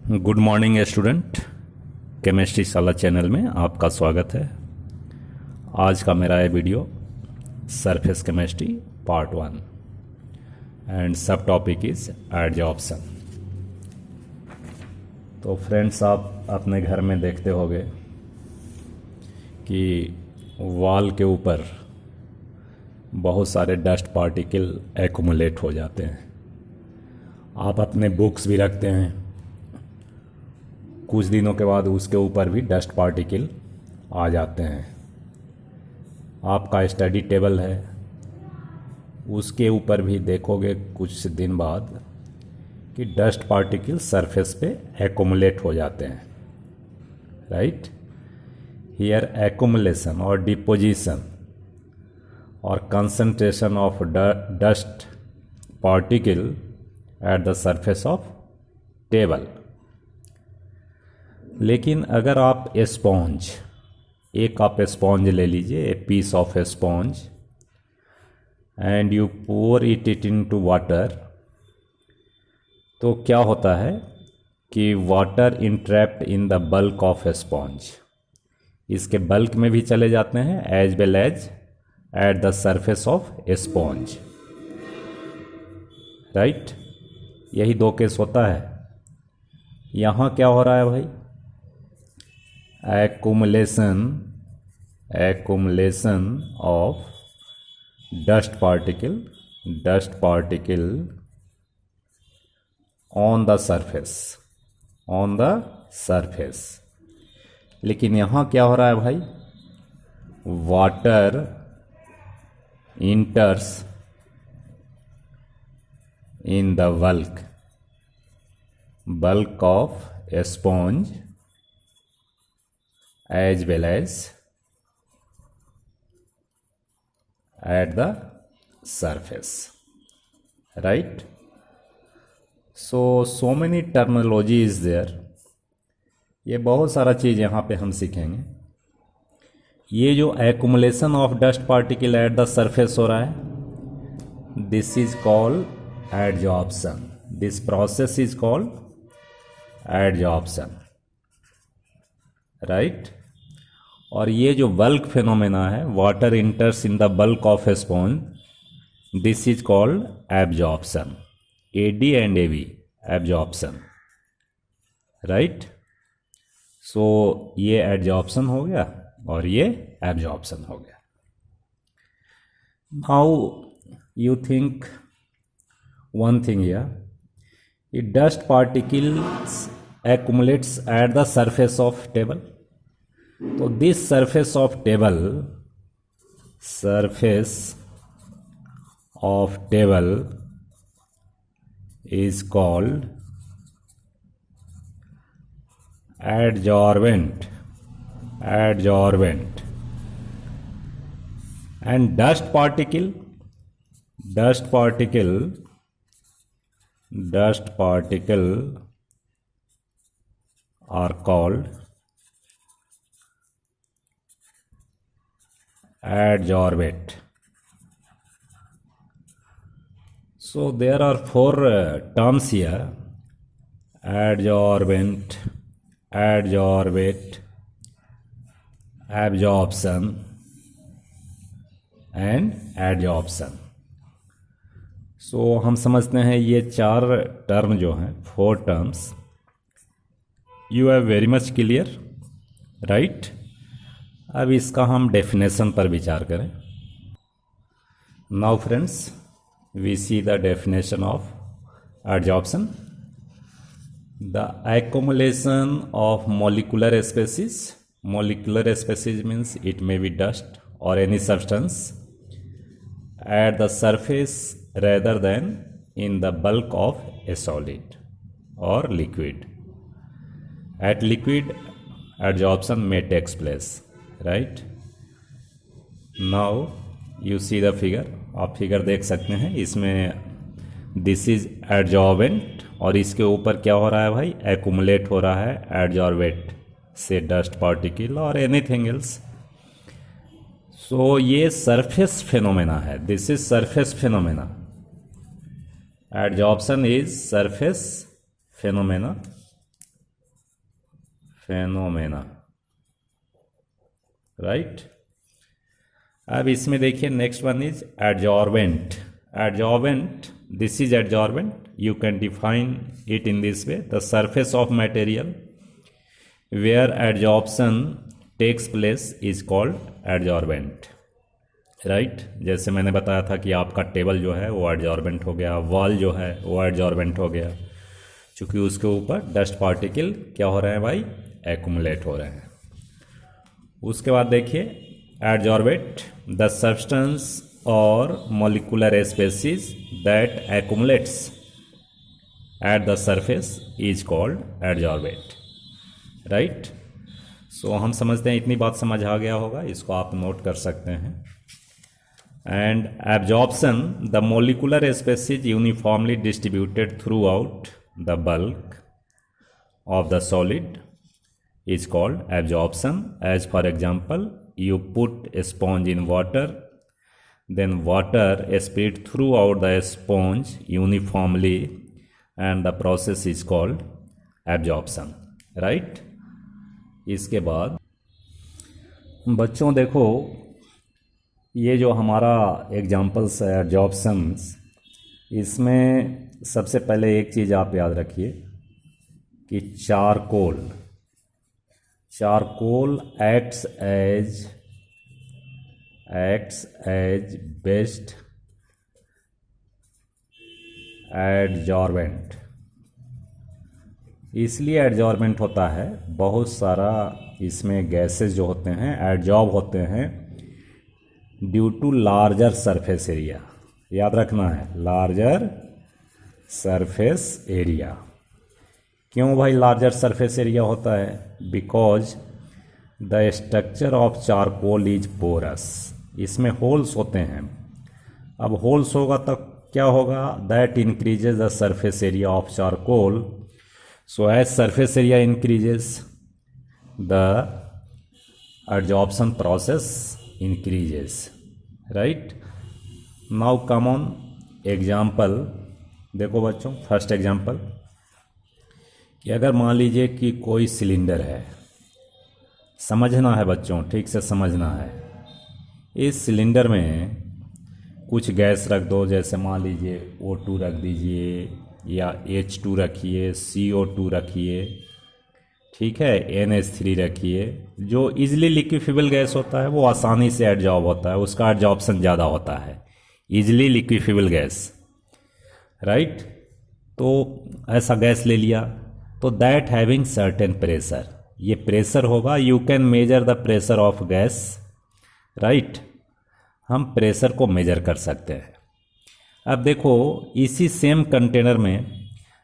Good morning student. Chemistry शाला channel में आपका स्वागत है। आज का मेरा ये video surface chemistry part 1 and सब टॉपिक इज एडजॉर्प्शन। तो फ्रेंड्स, आप अपने घर में देखते होंगे कि वॉल के ऊपर बहुत सारे डस्ट पार्टिकल एक्यूमुलेट हो जाते हैं। आप अपने बुक्स भी रखते हैं, कुछ दिनों के बाद उसके ऊपर भी डस्ट पार्टिकल आ जाते हैं। आपका स्टडी टेबल है, उसके ऊपर भी देखोगे कुछ दिन बाद कि डस्ट पार्टिकल सरफेस पे एक्यूमुलेट हो जाते हैं, राइट। हियर एक्यूमुलेशन और डिपोजिशन और concentration of dust particle at the surface of table. लेकिन अगर आप स्पॉन्ज, एक आप स्पॉन्ज ले लीजिए, a piece of sponge, and you pour it into water, तो क्या होता है कि water entrapped in the bulk of sponge, इसके बल्क में भी चले जाते हैं as well as at the surface of sponge, right. यही दो केस होता है। यहाँ क्या हो रहा है भाई? accumulation of dust particle on the surface। लेकिन यहाँ क्या हो रहा है भाई? Water enters in the bulk of a sponge as well as at the surface, right? So many terminology is there। ये बहुत सारा चीज़ यहाँ पे हम सीखेंगे। ये जो accumulation of dust particle at the surface हो रहा है, this is called adsorption। this process is called adsorption, right। और ये जो बल्क फेनोमेना है, water enters in the bulk of a sponge, this is called absorption. AD and AV, absorption, right. So ये absorption हो गया और ये absorption हो गया। Now you think one thing here, ये dust particles accumulates at the surface of table। तो this surface of table is called adsorbent। And dust particle are called adsorbate। So there are four terms here: adsorbent, adsorbate, absorption and adsorption। So हम समझते हैं ये चार term जो हैं, four terms, you are very much clear, right. अब इसका हम डेफिनेशन पर विचार करें। Now friends, we see the definition of adsorption. The accumulation of molecular species means it may be dust और any substance at the surface rather than in the bulk of a solid और liquid. At liquid, adsorption may takes place, right? Now you see the figure। आप figure देख सकते हैं, इसमें this is adsorbent और इसके ऊपर क्या हो रहा है भाई? accumulate हो रहा है adsorbate से dust particle और anything else। So ये surface phenomena है, this is surface phenomena। adsorption is surface phenomena phenomena, right. अब इसमें देखिए next one is adsorbent. Adsorbent, this is adsorbent, you can define it in this way, the surface of material where adsorption takes place is called adsorbent, right. जैसे मैंने बताया था कि आपका table जो है वो एडजॉर्बेंट हो गया, वॉल जो है वो एडजॉर्बेंट हो गया, क्योंकि उसके ऊपर डस्ट पार्टिकल क्या हो रहे हैं भाई, एक्यूमुलेट हो रहे हैं। उसके बाद देखिए एडजॉर्बेट, द सब्सटेंस और molecular species that accumulates at the surface is called adsorbate, right. So हम समझते हैं इतनी बात समझ आ गया होगा, इसको आप नोट कर सकते हैं। And absorption, the molecular species uniformly distributed through out the bulk of the solid is called absorption. As for example, you put a sponge in water, then water spread throughout the sponge uniformly and the process is called absorption, right। इसके बाद बच्चों देखो ये जो हमारा examples है एब्जॉर्प्शंस, इसमें सबसे पहले एक चीज़ आप याद रखिए कि charcoal acts as best adsorbent। इसलिए एडजॉर्बेंट होता है, बहुत सारा इसमें गैसेस जो होते हैं एडजॉर्ब होते हैं due to larger surface area. याद रखना है, लार्जर सरफेस एरिया। क्यों भाई लार्जर सरफेस एरिया होता है? Because the structure of charcoal is porous. इसमें होल्स होते हैं। अब होल्स होगा तब क्या होगा? That increases the surface area of charcoal. So as surface area increases the adsorption process increases, right। now come on example। देखो बच्चों, फर्स्ट एग्जाम्पल कि अगर मान लीजिए कि कोई सिलेंडर है, समझना है बच्चों, ठीक से समझना है। इस सिलेंडर में कुछ गैस रख दो, जैसे मान लीजिए O2 रख दीजिए या H2 रखिए, CO2 रखिए, ठीक है, NH3 रखिए। जो इजीली लिक्विफेबल गैस होता है वो आसानी से एडजॉर्ब होता है, उसका एडजॉर्प्शन ज़्यादा होता है, इजीली लिक्विफेबल गैस, राइट। तो ऐसा गैस ले लिया, तो दैट हैविंग सर्टेन प्रेशर, ये प्रेशर होगा। You can measure the pressure of gas, right. हम प्रेशर को मेजर कर सकते हैं। अब देखो इसी सेम कंटेनर में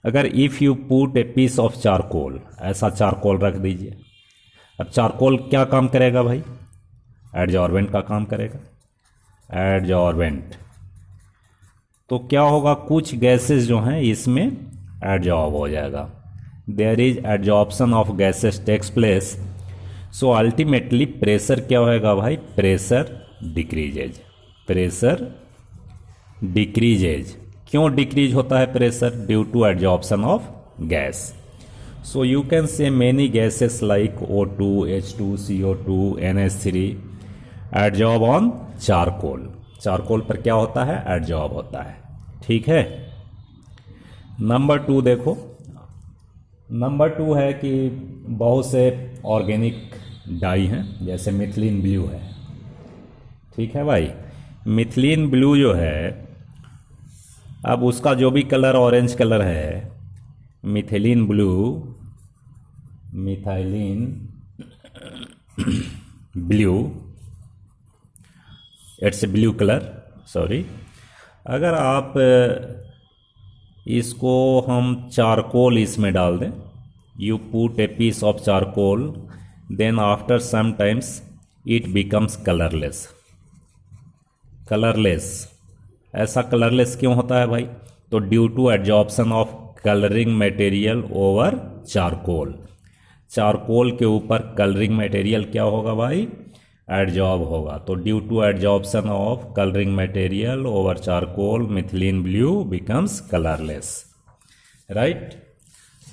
अगर if you put a piece of charcoal, ऐसा चारकोल रख दीजिए। अब चारकोल क्या काम करेगा भाई? एडजॉर्बेंट का काम करेगा, एडजॉर्बेंट। तो क्या होगा, कुछ गैसेस जो हैं इसमें एडजॉर्ब हो जाएगा। There is adsorption of gases takes place. So ultimately pressure क्या होएगा भाई? Pressure decreases, pressure decreases. क्यों डिक्रीज होता है pressure? Due to adsorption of gas. So you can say many gases like O2, H2, CO2, NH3 adsorb on charcoal. Charcoal पर क्या होता है? एडजॉर्ब होता है, ठीक है। नंबर 2 देखो, नंबर 2 है कि बहुत से ऑर्गेनिक डाई हैं, जैसे मिथिलीन ब्लू है, ठीक है भाई। मिथिलीन ब्लू जो है, अब उसका जो भी कलर ऑरेंज कलर है, methylene blue, methylene blue, it's a blue colour, sorry. अगर आप इसको हम चारकोल इसमें डाल दें, you put a piece of charcoal, then after some times it becomes colourless. Colourless, ऐसा कलरलेस क्यों होता है भाई? तो due to adsorption of colouring material over charcoal. Charcoal के ऊपर कलरिंग मटेरियल क्या होगा भाई? एडजॉर्ब होगा। तो due to adsorption of colouring material over charcoal, methylene blue becomes colourless, right.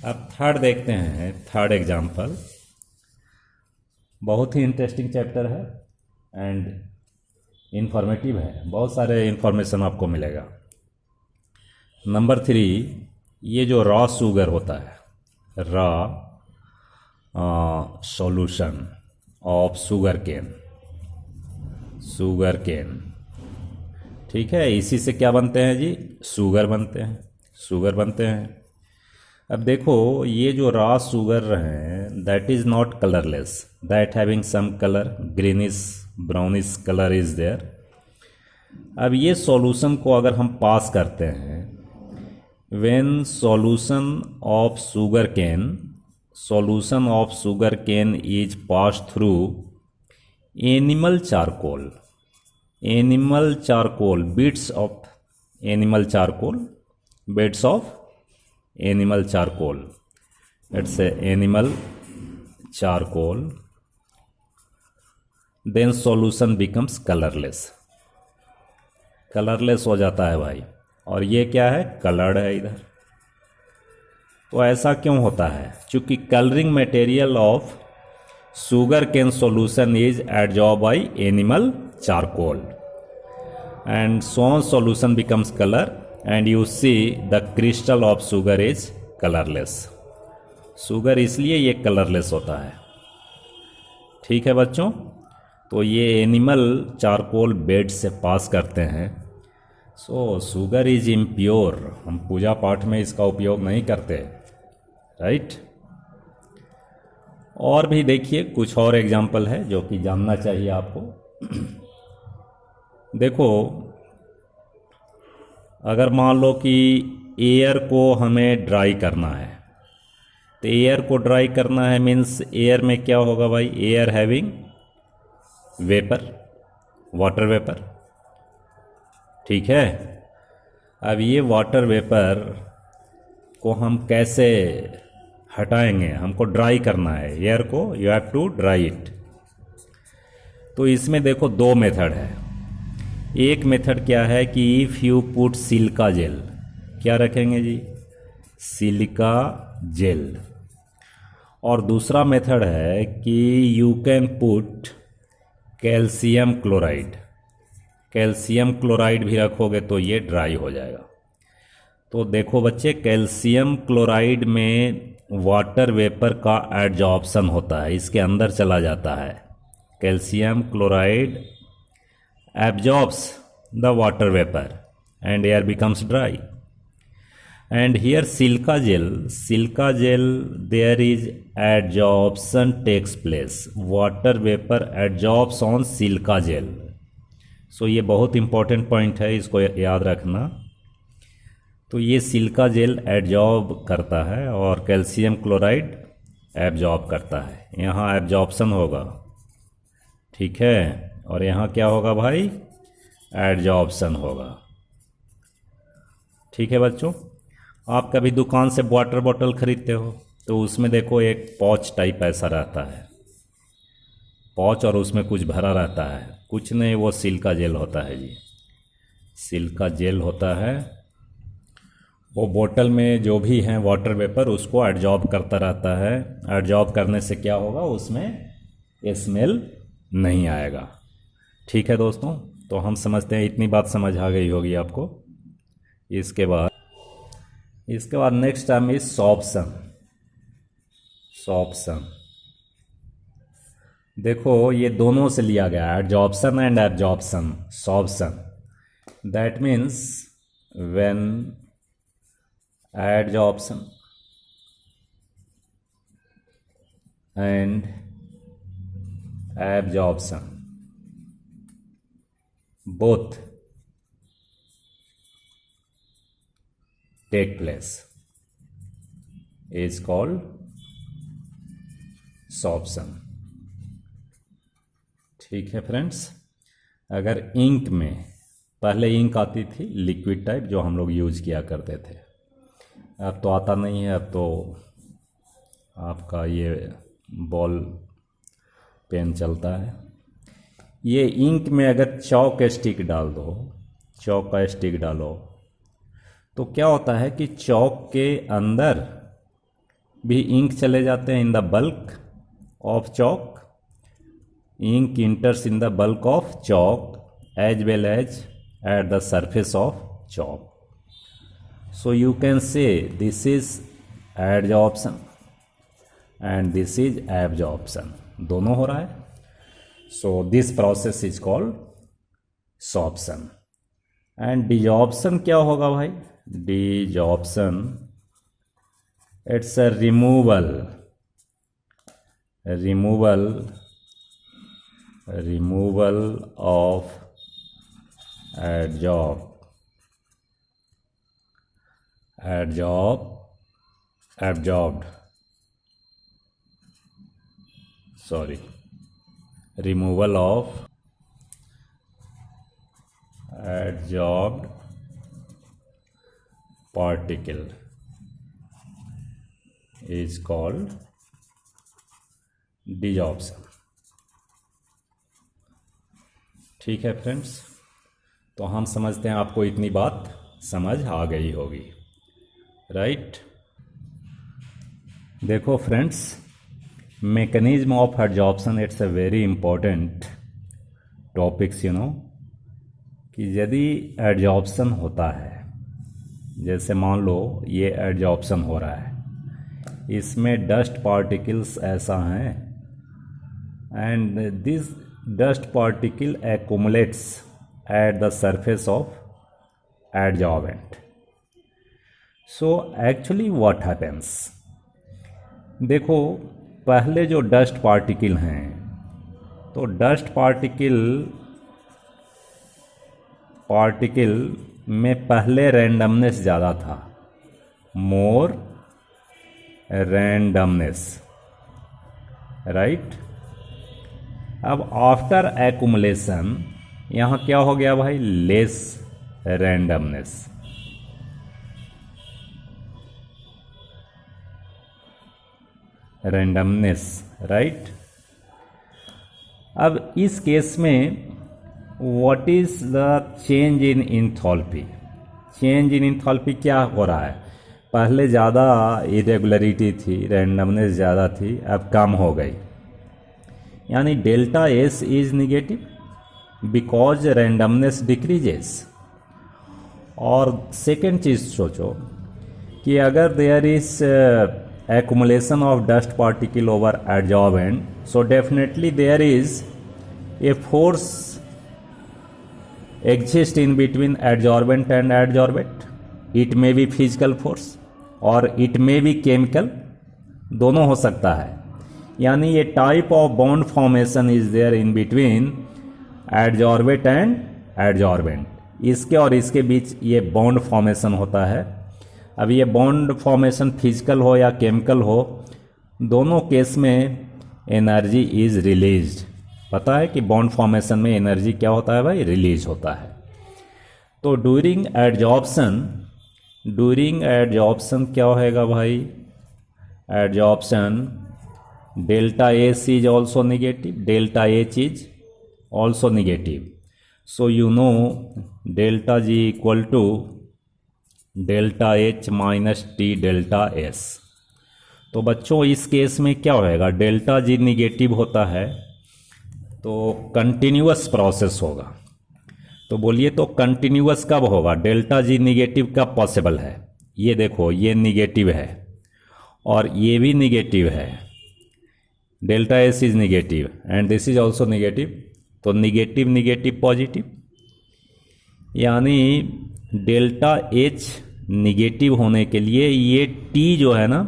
अब थर्ड देखते हैं, थर्ड एग्जाम्पल बहुत ही इंटरेस्टिंग चैप्टर है एंड इंफॉर्मेटिव है, बहुत सारे इंफॉर्मेशन आपको मिलेगा। नंबर 3, ये जो रॉ शुगर होता है, raw solution of sugar cane, sugarcane, ठीक है, इसी से क्या बनते हैं जी, शुगर बनते हैं, शुगर बनते हैं। अब देखो ये जो रॉ शुगर हैं that is not colourless, that having some colour, greenish brownish colour is there. अब ये सॉल्यूशन को अगर हम पास करते हैं, when solution of sugar cane, solution of sugar cane is pass through animal charcoal, animal charcoal, bits of animal charcoal, bits of animal charcoal, it's a animal charcoal, then solution becomes colourless, colourless हो जाता है भाई। और ये क्या है, coloured है इधर। तो ऐसा क्यों होता है, चूंकि colouring material of sugar cane solution is adsorb by animal charcoal and so solution becomes color and you see the crystal of sugar is colorless, sugar इसलिए ये कलरलेस होता है। ठीक है बच्चों, तो ये एनिमल चारकोल बेड से पास करते हैं, सो शुगर इज इम्प्योर, हम पूजा पाठ में इसका उपयोग नहीं करते, राइट। और भी देखिए कुछ और एग्जाम्पल है जो कि जानना चाहिए आपको। देखो अगर मान लो कि एयर को हमें ड्राई करना है, तो एयर को ड्राई करना है मीन्स एयर में क्या होगा भाई, air having vapour, water vapour, ठीक है। अब ये वाटर वेपर को हम कैसे हटाएंगे, हमको ड्राई करना है एयर को, you have to dry it. तो इसमें देखो दो मेथड है। एक मेथड क्या है कि if you put silica gel, क्या रखेंगे जी, सिलिका जेल। और दूसरा मेथड है कि you can put calcium chloride, calcium chloride भी रखोगे तो ये ड्राई हो जाएगा। तो देखो बच्चे, कैल्शियम क्लोराइड में वाटर वेपर का एडजॉर्प्शन होता है, इसके अंदर चला जाता है। Calcium chloride absorbs the water vapor and air becomes dry. And here silica gel there is adsorption takes place, water vapor adsorbs on silica gel. So ये बहुत इंपॉर्टेंट पॉइंट है, इसको याद रखना। तो ये सिलिका जेल एब्जॉर्ब करता है और कैल्शियम क्लोराइड एब्जॉर्ब करता है, यहाँ एब्जॉर्प्शन होगा, ठीक है, और यहाँ क्या होगा भाई, एडजॉर्प्शन होगा। ठीक है बच्चों, आप कभी दुकान से वाटर बॉटल खरीदते हो तो उसमें देखो एक पॉच टाइप ऐसा रहता है, पॉच, और उसमें कुछ भरा रहता है, कुछ नहीं, वो सिलिका जेल होता है जी, सिलिका जेल होता है। वो बोतल में जो भी है वाटर वेपर उसको एडजॉर्ब करता रहता है, एडजॉर्ब करने से क्या होगा, उसमें स्मेल नहीं आएगा। ठीक है दोस्तों, तो हम समझते हैं इतनी बात समझ आ गई होगी आपको। इसके बाद next term is sorption, sorption. देखो ये दोनों से लिया गया, adsorption and absorption, sorption. That means when adsorption and absorption both take place is called sorption। ठीक है फ्रेंड्स, अगर इंक में, पहले इंक आती थी लिक्विड टाइप जो हम लोग यूज किया करते थे, अब तो आता नहीं है, अब तो आपका ये बॉल पेन चलता है। ये इंक में अगर चौक स्टिक डाल दो, चौक का स्टिक डालो, तो क्या होता है कि चौक के अंदर भी इंक चले जाते हैं इन the bulk of chalk, ink enters in the bulk of chalk as well as at the surface of chalk. So you can say this is adsorption and this is absorption, दोनों हो रहा है. So this process is called sorption. And desorption क्या होगा भाई? Desorption, it's a removal of removal of adsorbed particle is called desorption. ठीक है friends, तो हम समझते हैं आपको इतनी बात समझ आ गई होगी, राइट. देखो friends, mechanism of adsorption it's a very important topics, you know, कि यदि एडजॉर्प्शन होता है, जैसे मान लो ये एडजॉर्प्शन हो रहा है, इसमें डस्ट पार्टिकल्स ऐसा हैं and this dust particle accumulates at the surface of adsorbent. So actually what happens, देखो पहले जो डस्ट पार्टिकल हैं, तो डस्ट पार्टिकल में पहले रैंडमनेस ज़्यादा था, मोर रैंडमनेस, राइट. अब आफ्टर एक्यूमुलेशन यहाँ क्या हो गया भाई? Less randomness. राइट. अब इस केस में what is the change in enthalpy? Change in enthalpy क्या हो रहा है? पहले ज़्यादा इरेगुलरिटी थी, रैंडमनेस ज़्यादा थी, अब कम हो गई, यानी delta S is negative because randomness decreases. और सेकेंड चीज़ सोचो कि अगर there is accumulation of dust particle over adsorbent, so definitely there is a force exists in between adsorbent and adsorbate. It may be physical force or it may be chemical, दोनों हो सकता है. यानी ये type of bond formation is there in between adsorbate and adsorbent. इसके और इसके बीच ये bond formation होता है. अब ये बॉन्ड फॉर्मेशन फिजिकल हो या केमिकल हो, दोनों केस में एनर्जी इज रिलीज्ड. पता है कि बॉन्ड फॉर्मेशन में एनर्जी क्या होता है भाई? रिलीज होता है. तो ड्यूरिंग एडजॉर्प्शन क्या होएगा भाई? Adsorption delta H is also negative, delta H is also negative. So you know delta G equal to delta H minus T delta S. तो बच्चों इस केस में क्या होएगा? डेल्टा जी निगेटिव होता है तो कंटिन्यूअस प्रोसेस होगा. तो बोलिए तो कंटिन्यूअस कब होगा? डेल्टा जी निगेटिव कब पॉसिबल है? ये देखो, ये निगेटिव है और ये भी निगेटिव है, delta S is negative and this is also negative. तो निगेटिव निगेटिव पॉजिटिव, यानी डेल्टा एच निगेटिव होने के लिए ये टी जो है ना,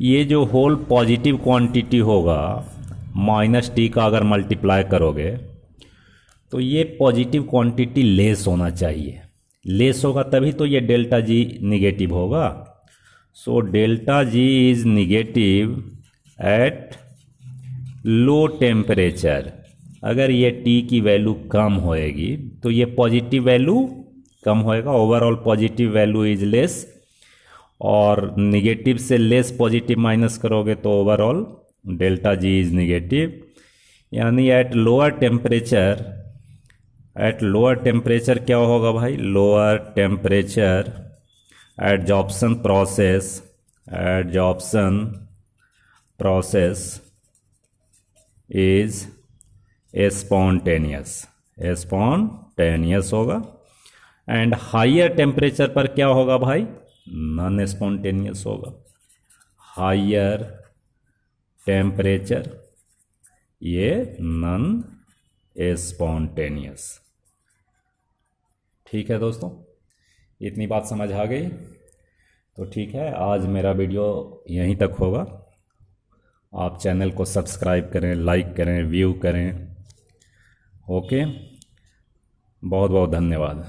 ये जो होल पॉजिटिव क्वांटिटी होगा माइनस टी का अगर मल्टीप्लाई करोगे तो ये पॉजिटिव क्वांटिटी लेस होना चाहिए. लेस होगा तभी तो ये डेल्टा जी निगेटिव होगा. So delta G is negative at low temperature. अगर ये टी की वैल्यू कम होएगी तो ये पॉजिटिव वैल्यू कम होएगा, overall positive value is less, और निगेटिव से लेस पॉजिटिव माइनस करोगे तो overall delta G is negative. यानी एट लोअर टेम्परेचर क्या होगा भाई? Lower temperature adsorption process is spontaneous होगा। एंड हायर टेम्परेचर पर क्या होगा भाई, नॉन स्पॉन्टेनियस होगा। हायर टेम्परेचर ये नॉन स्पॉन्टेनियस। ठीक है दोस्तों, इतनी बात समझ आ गई तो ठीक है, आज मेरा वीडियो यहीं तक होगा। आप चैनल को सब्सक्राइब करें, लाइक करें, व्यू करें। ओके, बहुत बहुत धन्यवाद।